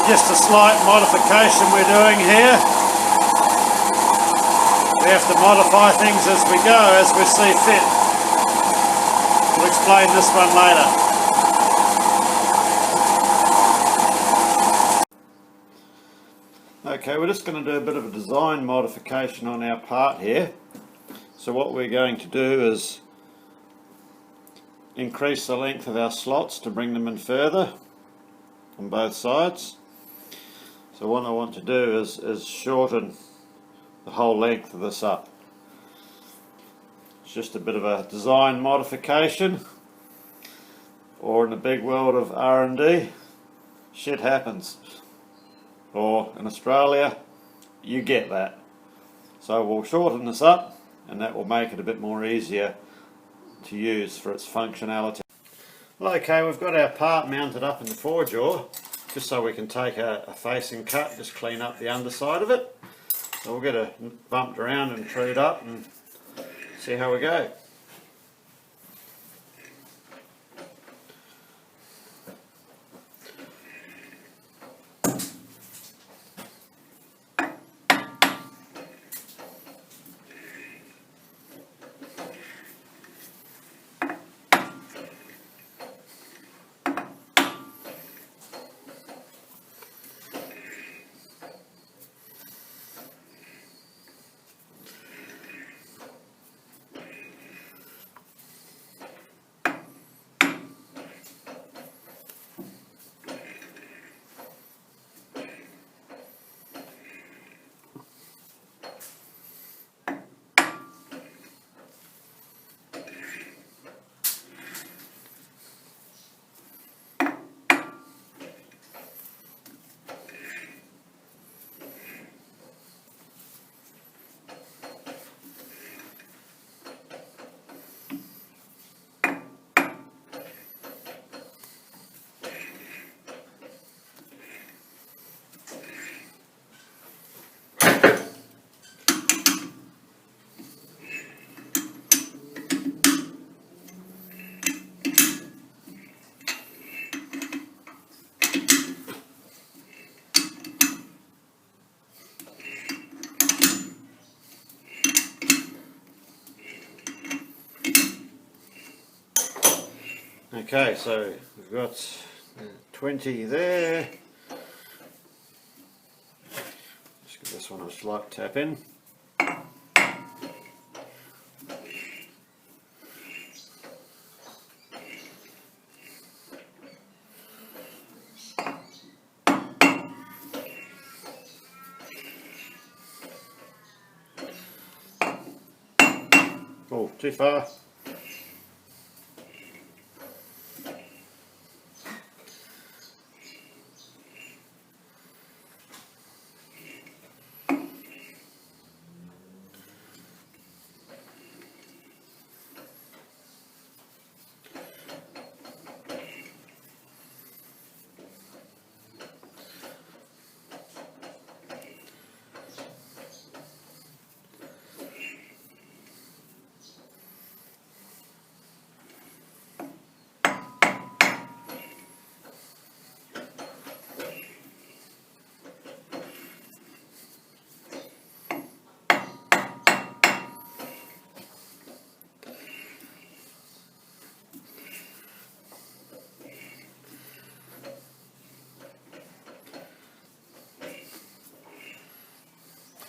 just a slight modification we're doing here. We have to modify things as we go, as we see fit. We'll explain this one later. Okay, we're just going to do a bit of a design modification on our part here. So what we're going to do is increase the length of our slots to bring them in further on both sides. So what I want to do is shorten the whole length of this up. It's just a bit of a design modification, or in the big world of R&D, shit happens. Or in Australia, you get that. So we'll shorten this up, and that will make it a bit more easier to use for its functionality. Well, okay, we've got our part mounted up in the forejaw, just so we can take a facing cut, just clean up the underside of it. So we'll get it bumped around and trued up and see how we go. Okay, so we've got 20 there. Just give this one a slight tap in. Oh, too far.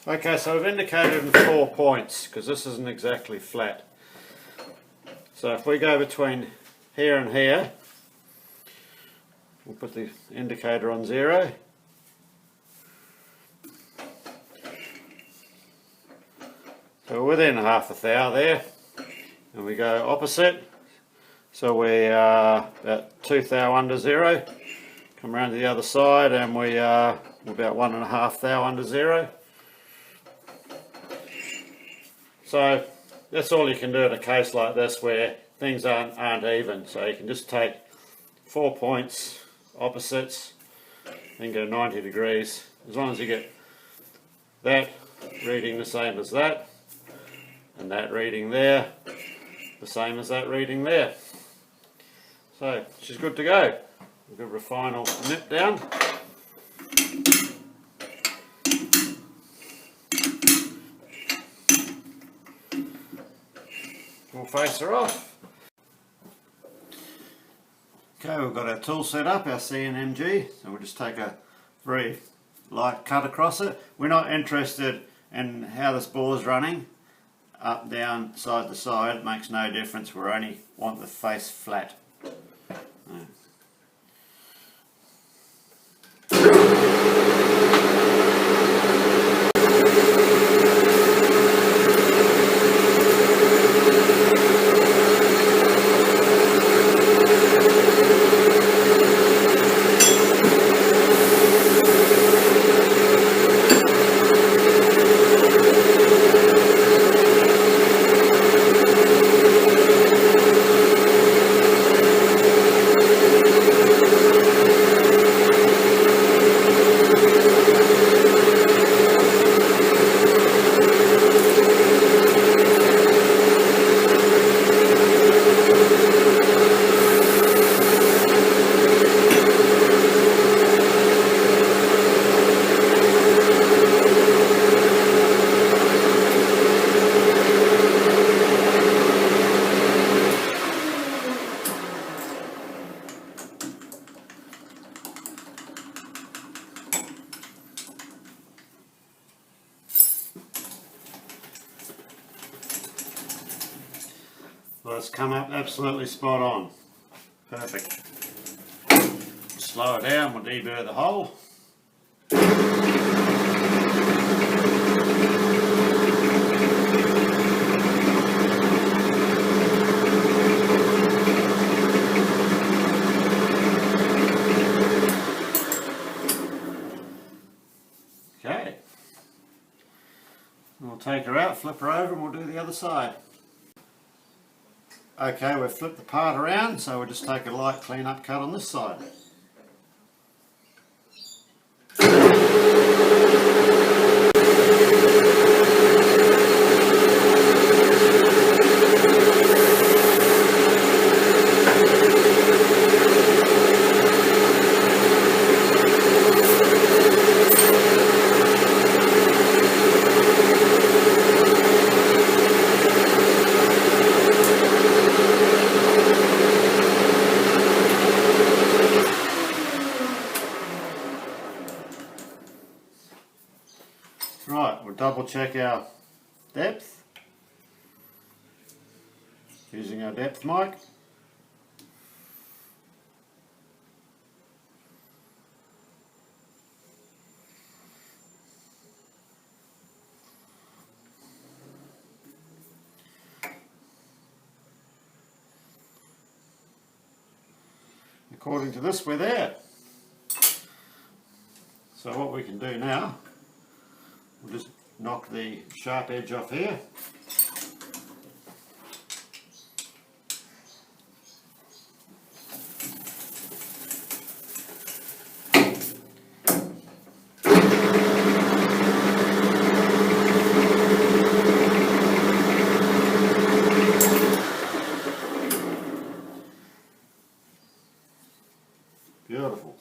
Okay, so I've indicated in 4 points because this isn't exactly flat. So if we go between here and here, we'll put the indicator on 0. So we're within half a thou there, and we go opposite. So we are about 2 thou under 0. Come around to the other side, and we are about 1.5 thou under 0. So that's all you can do in a case like this where things aren't even. So you can just take 4 points, opposites, and go 90 degrees. As long as you get that reading the same as that, and that reading there the same as that reading there. So she's good to go. We'll give her a final nip down. facer off. Okay, we've got our tool set up, our CNMG, so we'll just take a very light cut across it. We're not interested in how this bore is running, up, down, side to side, it makes no difference, we only want the face flat. Well, it's come up absolutely spot on. Perfect. Slow it down, we'll deburr the hole. Okay. We'll take her out, flip her over, and we'll do the other side. Okay, we've flipped the part around, so we'll just take a light clean up cut on this side. Right, we'll double check our depth using our depth mic. According to this, we're there. So what we can do now, we'll just knock the sharp edge off here. Beautiful.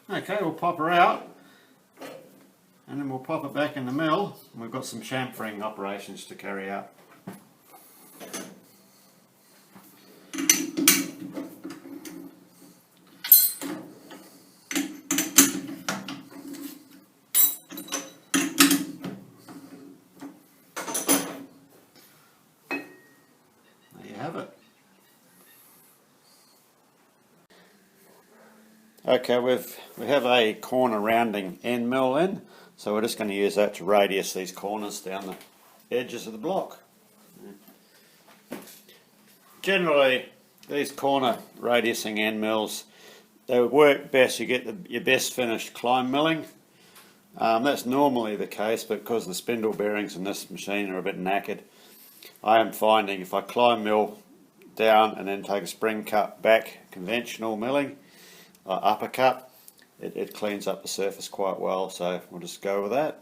Okay, we'll pop her out and then we'll pop it back in the mill, and we've got some chamfering operations to carry out. There you have it. Okay, we have a corner rounding end mill in, so we're just going to use that to radius these corners down the edges of the block. Generally, these corner radiusing end mills, they work best, you get your best finished climb milling. That's normally the case, but because the spindle bearings in this machine are a bit knackered, I am finding if I climb mill down and then take a spring cut back, conventional milling, uppercut, it cleans up the surface quite well, so we'll just go with that.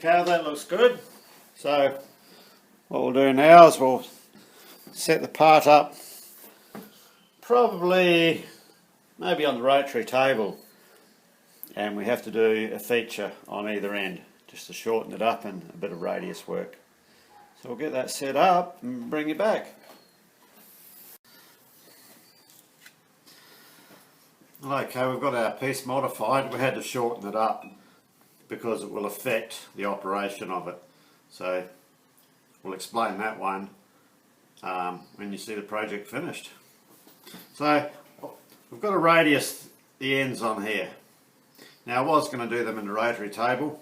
Okay, that looks good. So what we'll do now is we'll set the part up, probably maybe on the rotary table, and we have to do a feature on either end just to shorten it up and a bit of radius work. So we'll get that set up and bring you back. Okay, we've got our piece modified. We had to shorten it up because it will affect the operation of it. So we'll explain that one when you see the project finished. So we've got to radius the ends on here. Now I was going to do them in the rotary table,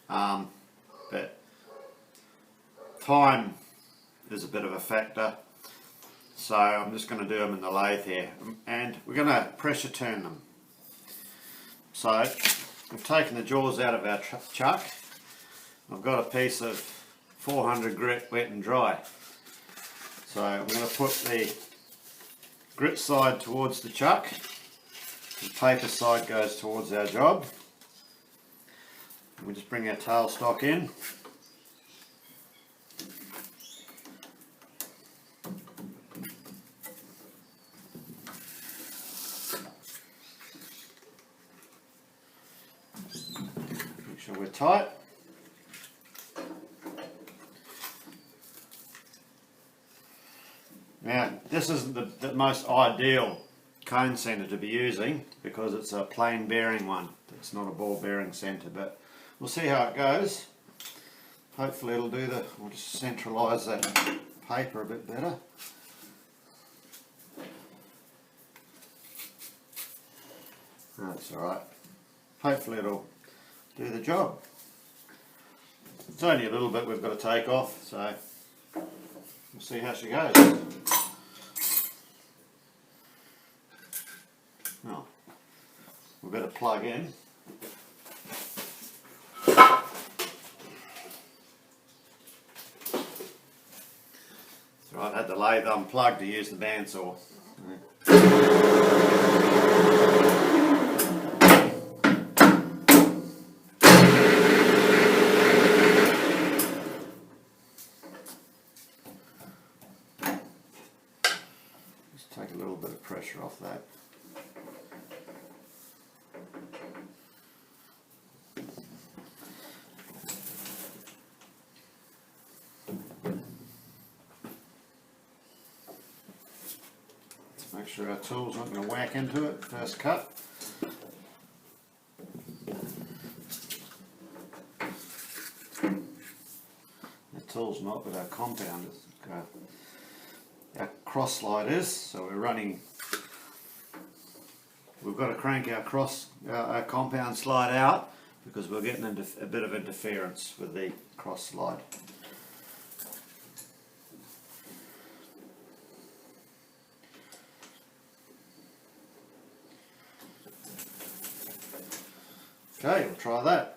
but time is a bit of a factor. So I'm just going to do them in the lathe here, and we're going to pressure turn them. So we've taken the jaws out of our chuck. I've got a piece of 400 grit wet and dry. So we're going to put the grit side towards the chuck. The paper side goes towards our job. We just bring our tailstock in. Make sure we're tight. Now, this isn't the most ideal cone centre to be using because it's a plain bearing one. It's not a ball bearing centre, but we'll see how it goes. Hopefully it'll do we'll just centralise that paper a bit better. That's alright. Hopefully it'll do the job. It's only a little bit we've got to take off, so we'll see how she goes. Oh, we've got to plug in. So I had the lathe unplugged to use the bandsaw. Just take a little bit of pressure off that. Make sure our tool's not going to whack into it first cut. tool's not, but our compound is, our cross slide is, so we're running, we've got to crank our compound slide out because we're getting into a bit of interference with the cross slide. Okay, we'll try that.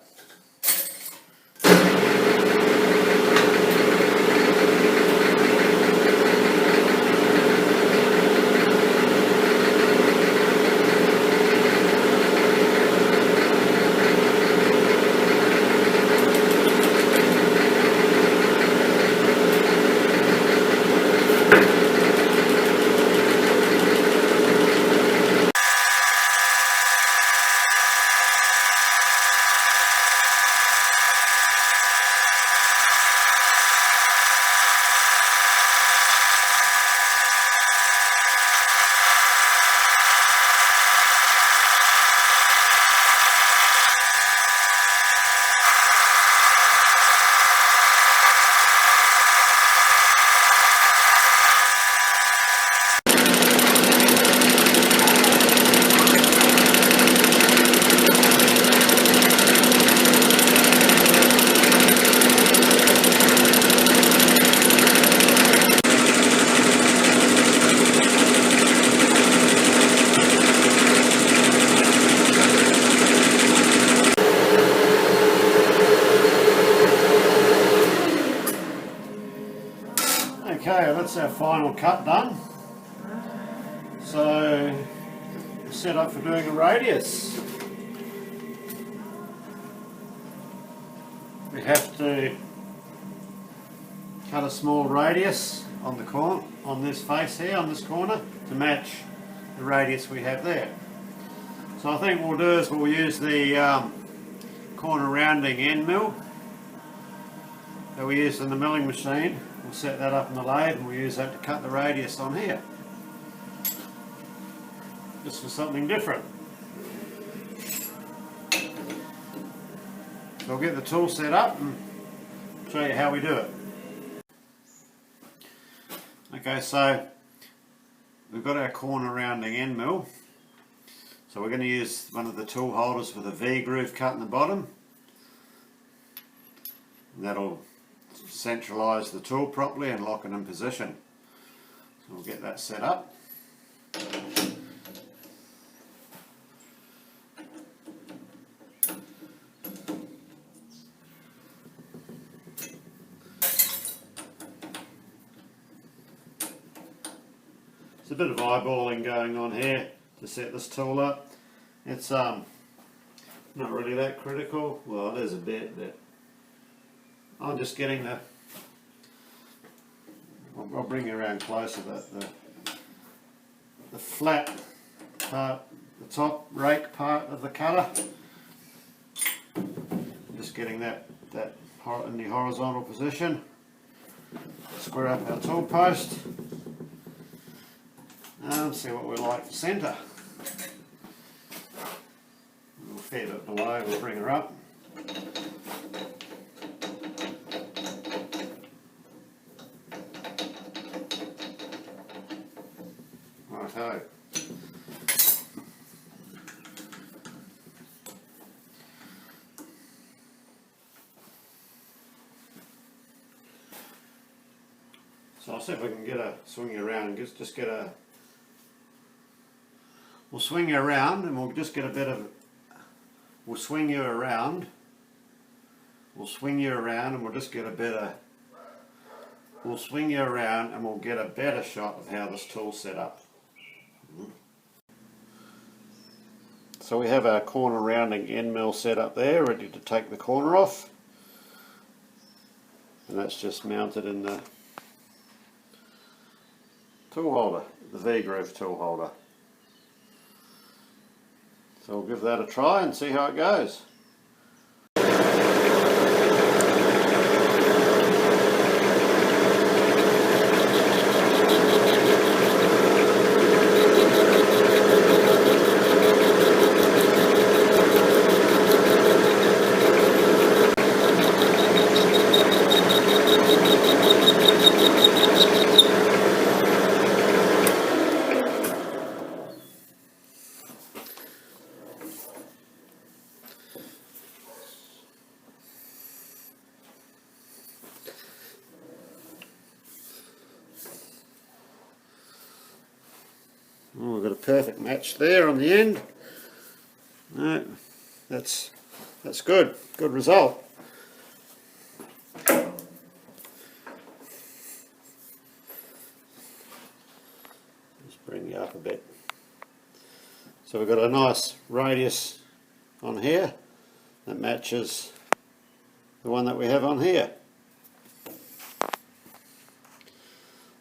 Okay, that's our final cut done. So we're set up for doing a radius. We have to cut a small radius on the corner, on this face here, on this corner, to match the radius we have there. So I think what we'll do is we'll use the corner rounding end mill that we used in the milling machine. We'll set that up in the lathe and we'll use that to cut the radius on here. Just for something different. So we'll get the tool set up and show you how we do it. Okay, so we've got our corner rounding end mill. So we're going to use one of the tool holders with a V groove cut in the bottom. And that'll centralise the tool properly and lock it in position. So we'll get that set up. There's a bit of eyeballing going on here to set this tool up. It's not really that critical. Well, it is a bit, but I'm just getting the, I'll bring you around closer, the flat part, the top rake part of the cutter. Just getting that in the horizontal position. Square up our tool post and see what we like for centre. A fair bit below, we'll bring her up. Righto. So I'll see if we can get a swing you around. Just get a. We'll swing you around, and we'll just get a bit of. We'll swing you around. We'll swing you around, and we'll just get a better. We'll swing you around, and we'll get a better shot of how this tool's set up. So we have our corner rounding end mill set up there, ready to take the corner off. And that's just mounted in the tool holder, the V-groove tool holder. So we'll give that a try and see how it goes. Oh, we've got a perfect match there on the end. No, that's good. Good result. Just bring you up a bit. So we've got a nice radius on here that matches the one that we have on here.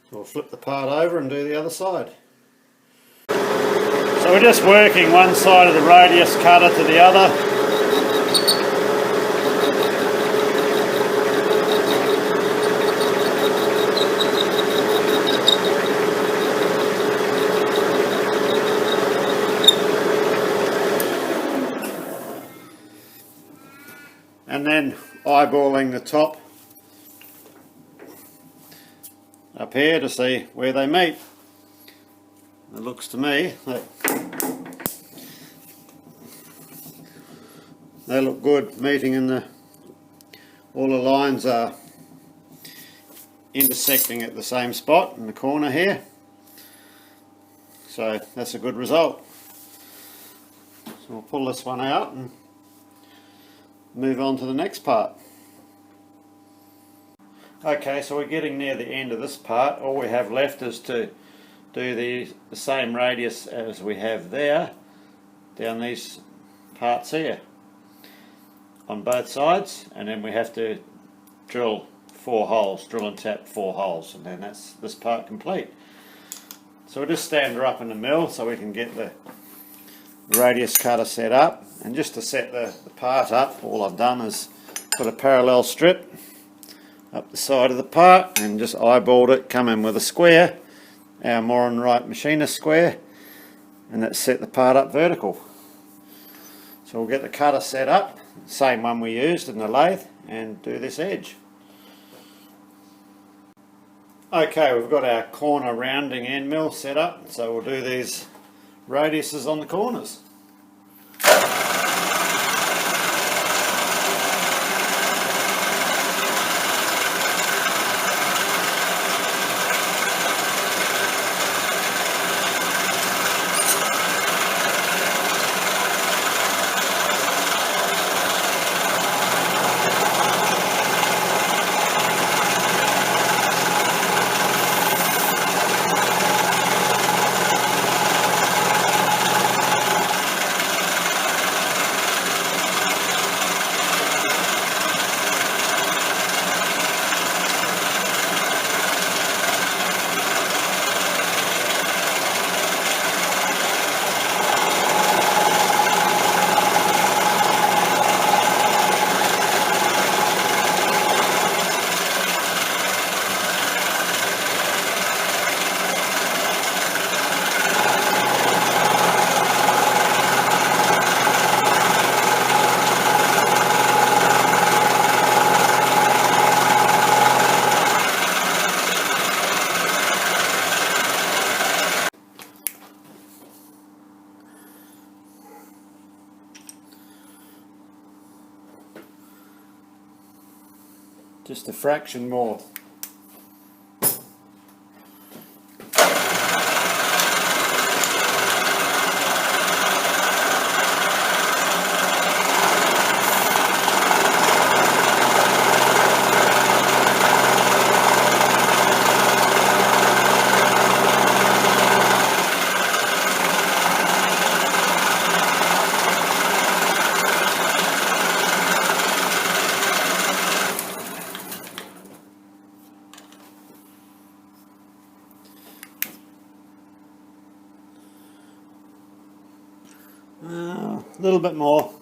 So we'll flip the part over and do the other side. So we're just working one side of the radius cutter to the other. And then eyeballing the top up here to see where they meet. It looks to me that they look good, meeting in the, all the lines are intersecting at the same spot in the corner here. So that's a good result. So we'll pull this one out and move on to the next part. Okay, so we're getting near the end of this part. All we have left is to do the same radius as we have there down these parts here on both sides, and then we have to drill 4 holes, drill and tap 4 holes, and then that's this part complete. So we'll just stand her up in the mill so we can get the radius cutter set up. And just to set the part up, all I've done is put a parallel strip up the side of the part and just eyeballed it, come in with a square, our Morin Wright machinist square, and that set the part up vertical. So we'll get the cutter set up, same one we used in the lathe, and do this edge. Okay, we've got our corner rounding end mill set up, so we'll do these radiuses on the corners. Just a fraction more. A little bit more.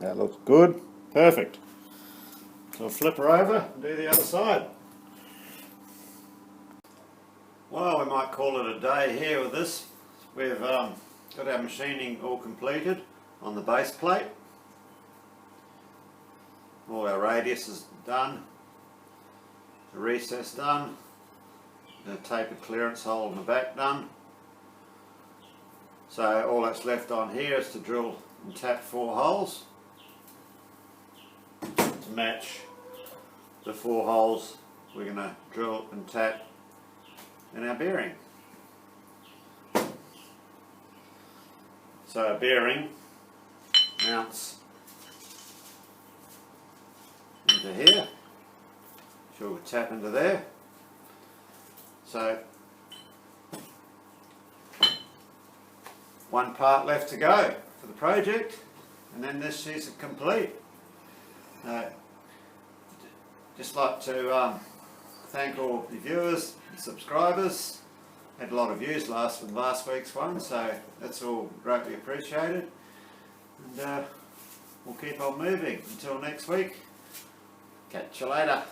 That looks good. Perfect. So I'll flip her over and do the other side. Well, we might call it a day here with this. We've got our machining all completed on the base plate. All our radius is done, the recess done, the tapered clearance hole in the back done. So all that's left on here is to drill and tap 4 holes to match the 4 holes we're going to drill and tap in our bearing. So our bearing mounts into here, so we'll tap into there. So one part left to go for the project, and then this is complete. Just like to thank all the viewers and subscribers. Had a lot of views last week's one, so that's all greatly appreciated. And we'll keep on moving until next week. Catch you later.